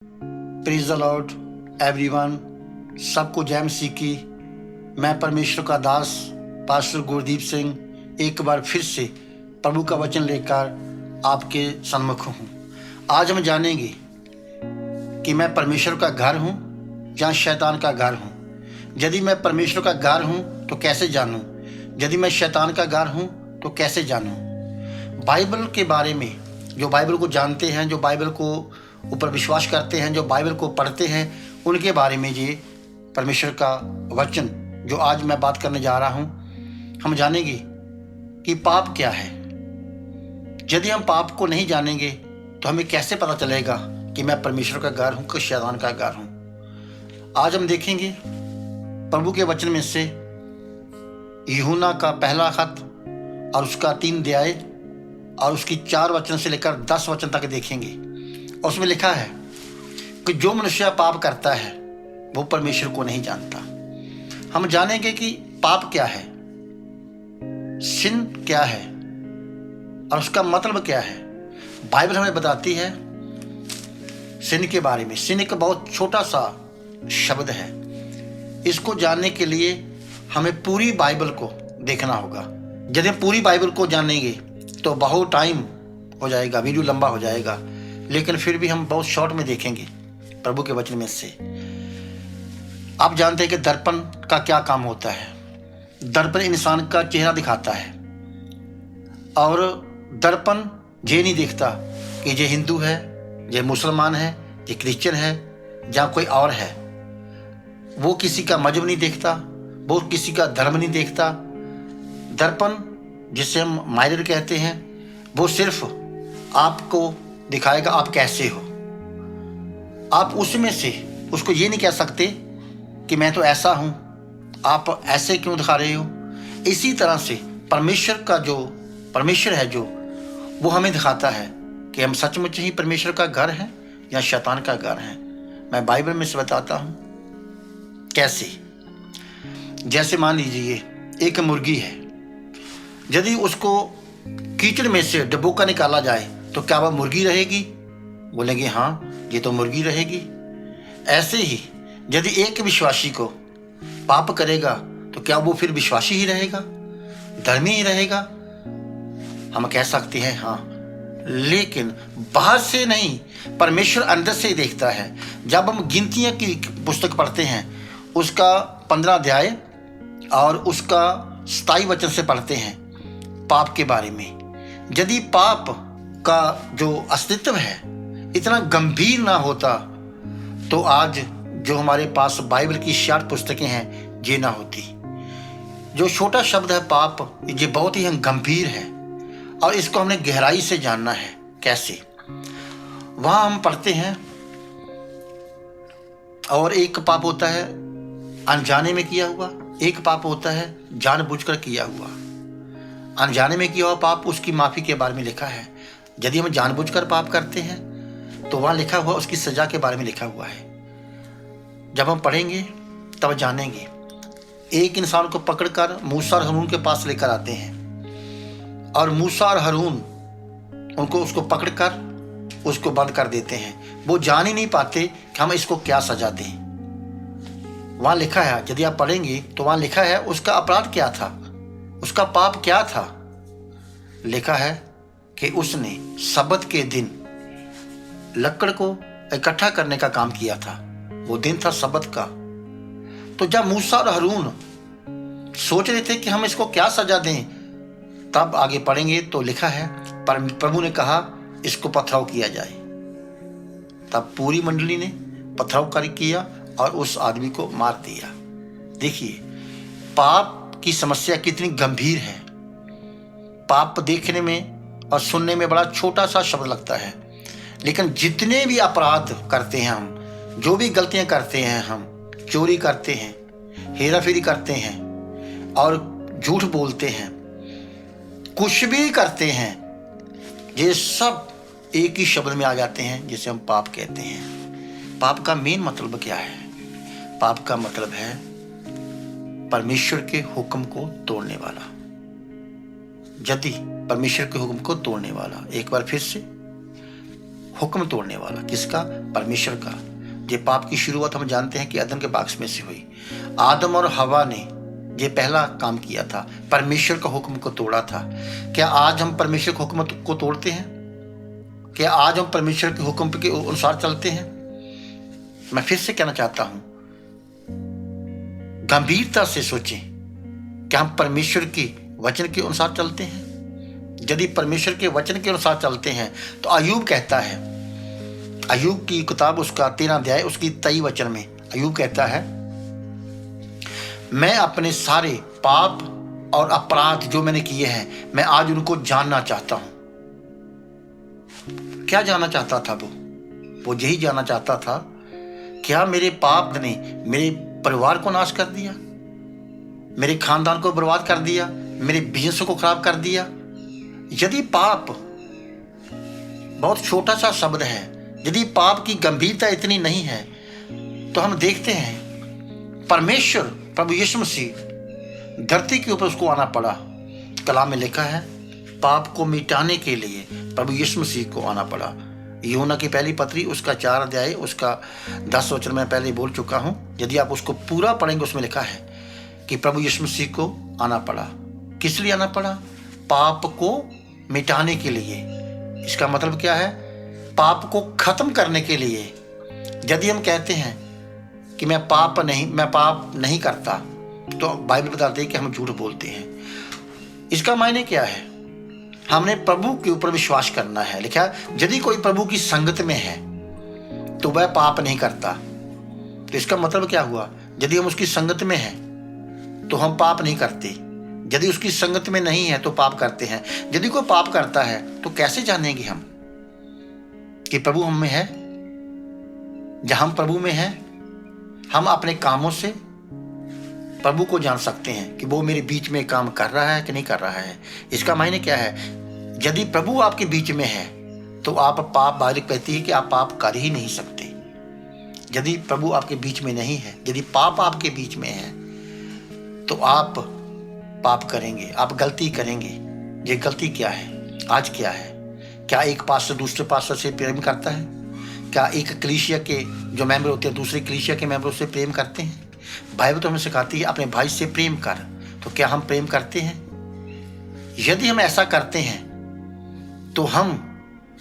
Praise the Lord everyone. सबको जय मसीह की। मैं परमेश्वर का दास पास्टर गुरदीप सिंह एक बार फिर से प्रभु का वचन लेकर आपके सम्मुख हूँ। आज हम जानेंगे कि मैं परमेश्वर का घर हूँ या शैतान का घर हूँ। यदि मैं परमेश्वर का घर हूँ तो कैसे जानूँ, यदि मैं शैतान का घर हूँ तो कैसे जानूँ। बाइबल के बारे में, जो बाइबल को जानते हैं, जो बाइबल को ऊपर विश्वास करते हैं, जो बाइबल को पढ़ते हैं, उनके बारे में ये परमेश्वर का वचन जो आज मैं बात करने जा रहा हूँ, हम जानेंगे कि पाप क्या है। यदि हम पाप को नहीं जानेंगे तो हमें कैसे पता चलेगा कि मैं परमेश्वर का घर हूँ कि शैतान का घर हूँ। आज हम देखेंगे प्रभु के वचन में से यूहन्ना का पहला खत और उसका 3 अध्याय और उसकी 4 वचन से लेकर 10 वचन तक देखेंगे। और उसमें लिखा है कि जो मनुष्य पाप करता है वो परमेश्वर को नहीं जानता। हम जानेंगे कि पाप क्या है, सिन क्या है और उसका मतलब क्या है। बाइबल हमें बताती है सिन के बारे में। सिन एक बहुत छोटा सा शब्द है। इसको जानने के लिए हमें पूरी बाइबल को देखना होगा। यदि हम पूरी बाइबल को जानेंगे तो बहुत टाइम हो जाएगा, वीडियो लंबा हो जाएगा, लेकिन फिर भी हम बहुत शॉर्ट में देखेंगे प्रभु के वचन में से। आप जानते हैं कि दर्पण का क्या काम होता है। दर्पण इंसान का चेहरा दिखाता है और दर्पण ये नहीं देखता कि ये हिंदू है, ये मुसलमान है, ये क्रिश्चियन है या कोई और है। वो किसी का मजहब नहीं देखता, वो किसी का धर्म नहीं देखता। दर्पण जिसे हम मिरर कहते हैं, वो सिर्फ आपको दिखाएगा आप कैसे हो। आप उसमें से उसको ये नहीं कह सकते कि मैं तो ऐसा हूं, आप ऐसे क्यों दिखा रहे हो। इसी तरह से परमेश्वर का जो परमेश्वर है, जो वो हमें दिखाता है कि हम सचमुच ही परमेश्वर का घर है या शैतान का घर है। मैं बाइबल में से बताता हूं कैसे। जैसे मान लीजिए एक मुर्गी है, यदि उसको कीचड़ में से डबोका निकाला जाए तो क्या वह मुर्गी रहेगी? बोलेंगे हाँ, ये तो मुर्गी रहेगी। ऐसे ही यदि एक विश्वासी को पाप करेगा तो क्या वो फिर विश्वासी ही रहेगा, धर्मी ही रहेगा? हम कह सकते हैं हाँ, लेकिन बाहर से नहीं, परमेश्वर अंदर से ही देखता है। जब हम गिनतियां की पुस्तक पढ़ते हैं, उसका 15 अध्याय और उसका 27 वचन से पढ़ते हैं पाप के बारे में। यदि पाप का जो अस्तित्व है इतना गंभीर ना होता तो आज जो हमारे पास बाइबल की 60 पुस्तकें हैं ये ना होती। जो छोटा शब्द है पाप, ये बहुत ही गंभीर है और इसको हमने गहराई से जानना है। कैसे? वहां हम पढ़ते हैं, और एक पाप होता है अनजाने में किया हुआ, एक पाप होता है जानबूझकर किया हुआ। अनजाने में किया हुआ पाप, उसकी माफी के बारे में लिखा है। यदि हम जानबूझकर पाप करते हैं तो वहां लिखा हुआ उसकी सजा के बारे में लिखा हुआ है। जब हम पढ़ेंगे तब जानेंगे। एक इंसान को पकड़कर मूसा और हारून के पास लेकर आते हैं और मूसा और हारून उसको पकड़कर उसको बंद कर देते हैं। वो जान ही नहीं पाते कि हम इसको क्या सजा दें। वहां लिखा है, यदि आप पढ़ेंगे तो वहां लिखा है उसका अपराध क्या था, उसका पाप क्या था। लिखा है कि उसने सब्त के दिन लकड़ को इकट्ठा करने का काम किया था। वो दिन था सब्त का। तो जब मूसा और हारून सोच रहे थे कि हम इसको क्या सजा दें, तब आगे पढ़ेंगे तो लिखा है पर प्रभु ने कहा इसको पथराव किया जाए। तब पूरी मंडली ने पथराव किया और उस आदमी को मार दिया। देखिए पाप की समस्या कितनी गंभीर है। पाप देखने में और सुनने में बड़ा छोटा सा शब्द लगता है, लेकिन जितने भी अपराध करते हैं हम, जो भी गलतियां करते हैं, हम चोरी करते हैं, हेरा फेरी करते हैं और झूठ बोलते हैं, कुछ भी करते हैं, ये सब एक ही शब्द में आ जाते हैं जिसे हम पाप कहते हैं। पाप का मेन मतलब क्या है? पाप का मतलब है परमेश्वर के हुक्म को तोड़ने वाला। यदि परमेश्वर के हुक्म को तोड़ने वाला, एक बार फिर से, हुक्म तोड़ने वाला, किसका? परमेश्वर का। ये पाप की शुरुआत हम जानते हैं कि अदन के बाग में से हुई। आदम और हवा ने ये पहला काम किया था, परमेश्वर का हुक्म को तोड़ा था। क्या आज हम परमेश्वर के हुक्म को तोड़ते हैं? क्या आज हम परमेश्वर के हुक्म के अनुसार चलते हैं? मैं फिर से कहना चाहता हूं, गंभीरता से सोचें, क्या हम परमेश्वर के वचन के अनुसार चलते हैं? यदि परमेश्वर के वचन के अनुसार चलते हैं तो अय्यूब कहता है, अय्यूब की किताब उसका 13 अध्याय उसकी 23 वचन में अय्यूब कहता है, मैं अपने सारे पाप और अपराध जो मैंने किए हैं, मैं आज उनको जानना चाहता हूं। क्या जानना चाहता था वो यही जानना चाहता था, क्या मेरे पाप ने मेरे परिवार को नाश कर दिया, मेरे खानदान को बर्बाद कर दिया, मेरे बिजनेस को खराब कर दिया? यदि पाप बहुत छोटा सा शब्द है, यदि पाप की गंभीरता इतनी नहीं है, तो हम देखते हैं परमेश्वर प्रभु यीशु मसीह धरती के ऊपर उसको आना पड़ा। कलाम में लिखा है, पाप को मिटाने के लिए प्रभु यीशु मसीह को आना पड़ा। यूहन्ना की पहली पत्री उसका 4 अध्याय उसका 10 वचन में पहले बोल चुका हूं। यदि आप उसको पूरा पढ़ेंगे, उसमें लिखा है कि प्रभु यीशु मसीह को आना पड़ा। किस लिए आना पड़ा? पाप को मिटाने के लिए। इसका मतलब क्या है? पाप को खत्म करने के लिए। यदि हम कहते हैं कि मैं पाप नहीं करता, तो बाइबल बताती है कि हम झूठ बोलते हैं। इसका मायने क्या है? हमने प्रभु के ऊपर विश्वास करना है। लिखा है, यदि कोई प्रभु की संगत में है तो वह पाप नहीं करता। तो इसका मतलब क्या हुआ? यदि हम उसकी संगत में हैं तो हम पाप नहीं करते, यदि उसकी संगत में नहीं है तो पाप करते हैं। यदि कोई पाप करता है तो कैसे जानेंगे हम कि प्रभु हम में है? जहां हम प्रभु में हैं, हम अपने कामों से प्रभु को जान सकते हैं कि वो मेरे बीच में काम कर रहा है कि नहीं कर रहा है। इसका मायने क्या है? यदि प्रभु आपके बीच में है तो आप पाप, बाइबल कहती है कि आप पाप कर ही नहीं सकते। यदि प्रभु आपके बीच में नहीं है, यदि पाप आपके बीच में है, तो आप पाप करेंगे, आप गलती करेंगे। ये गलती क्या है? आज क्या है? क्या एक पास्टर दूसरे पास्टर से प्रेम करता है? क्या एक कलीसिया के जो मेंबर होते हैं दूसरे कलीसिया के मेंबरों से प्रेम करते हैं? बाइबल तो हमें सिखाती है अपने भाई से प्रेम कर। तो क्या हम प्रेम करते हैं? यदि हम ऐसा करते हैं तो हम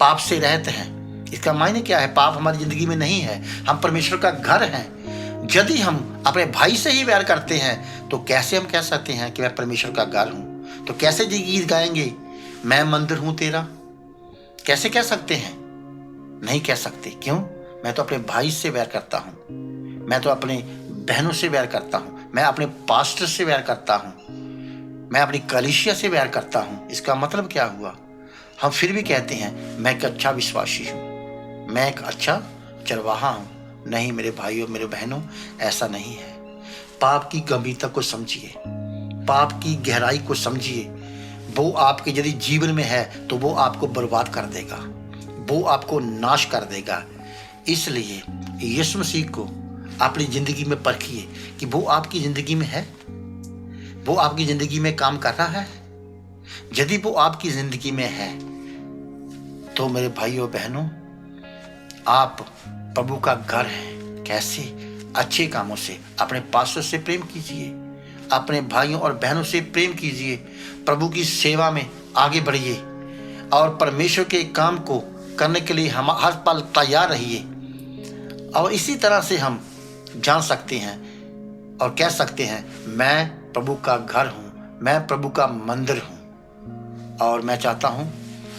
पाप से रहते हैं। इसका मायने क्या है? पाप हमारी जिंदगी में नहीं है, हम परमेश्वर का घर हैं। यदि हम अपने भाई से ही वैर करते हैं तो कैसे हम कह सकते हैं कि मैं परमेश्वर का घर हूं? तो कैसे ये गीत गाएंगे, मैं मंदिर हूं तेरा? कैसे कह सकते हैं? नहीं कह सकते। क्यों? मैं तो अपने भाई से वैर करता हूं, मैं तो अपने बहनों से वैर करता हूं, मैं अपने पास्टर से वैर करता हूं, मैं अपनी कलीसिया से वैर करता हूं। इसका मतलब क्या हुआ? हम फिर भी कहते हैं मैं एक अच्छा विश्वासी हूं, मैं एक अच्छा चरवाहा हूं। नहीं मेरे भाइयों, मेरे बहनों, ऐसा नहीं है। पाप की गंभीरता को समझिए, पाप की गहराई को समझिए। वो आपके यदि जीवन में है तो वो आपको बर्बाद कर देगा, वो आपको नाश कर देगा। इसलिए यीशु मसीह को अपनी जिंदगी में परखिए कि वो आपकी जिंदगी में है, वो आपकी जिंदगी में काम कर रहा है। यदि वो आपकी जिंदगी में है तो मेरे भाइयों बहनों, आप प्रभु का घर हैं। कैसे? अच्छे कामों से। अपने पास्टर से प्रेम कीजिए, अपने भाइयों और बहनों से प्रेम कीजिए, प्रभु की सेवा में आगे बढ़िए और परमेश्वर के काम को करने के लिए हम हर पल तैयार रहिए। और इसी तरह से हम जान सकते हैं और कह सकते हैं मैं प्रभु का घर हूं, मैं प्रभु का मंदिर हूं। और मैं चाहता हूं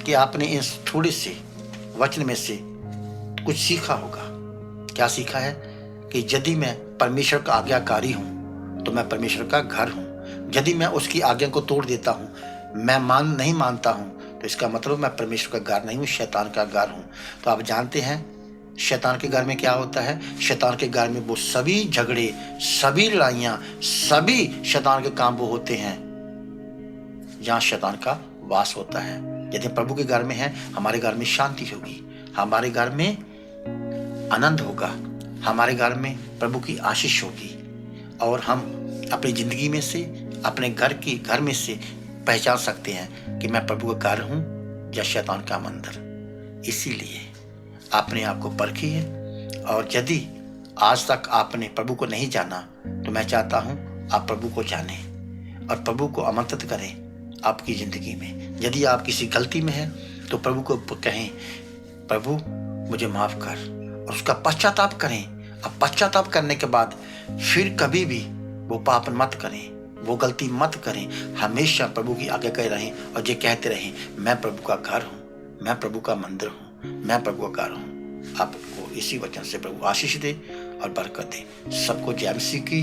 कि आपने इस थोड़े से वचन में से कुछ सीखा होगा। क्या सीखा है? कि यदि मैं परमेश्वर का आज्ञाकारी हूं तो मैं परमेश्वर का घर हूं। यदि मैं उसकी आज्ञा को तोड़ देता हूं, मैं नहीं मानता हूं, तो इसका मतलब मैं परमेश्वर का घर नहीं हूं, शैतान का घर हूं। तो आप जानते हैं शैतान के घर में क्या होता है? शैतान के घर में वो सभी झगड़े, सभी लड़ाइयां, सभी शैतान के काम वो होते हैं जहां शैतान का वास होता है। यदि प्रभु के घर में है, हमारे घर में शांति होगी, हमारे घर में आनंद होगा, हमारे घर में प्रभु की आशीष होगी और हम अपनी जिंदगी में से, अपने घर में से पहचान सकते हैं कि मैं प्रभु का घर हूं या शैतान का मंदिर। इसीलिए अपने आप को परखिए और यदि आज तक आपने प्रभु को नहीं जाना तो मैं चाहता हूं आप प्रभु को जानें और प्रभु को आमंत्रित करें आपकी जिंदगी में। यदि आप किसी गलती में हैं तो प्रभु को कहें, प्रभु मुझे माफ कर, और उसका पश्चाताप करें। अब पश्चाताप करने के बाद फिर कभी भी वो पाप मत करें, वो गलती मत करें। हमेशा प्रभु की आज्ञा कर रहें और ये कहते रहें, मैं प्रभु का घर हूँ, मैं प्रभु का मंदिर हूँ, मैं प्रभु का घर हूँ। आपको इसी वचन से प्रभु आशीष दे और बरकत दे। सबको जय मसीह की।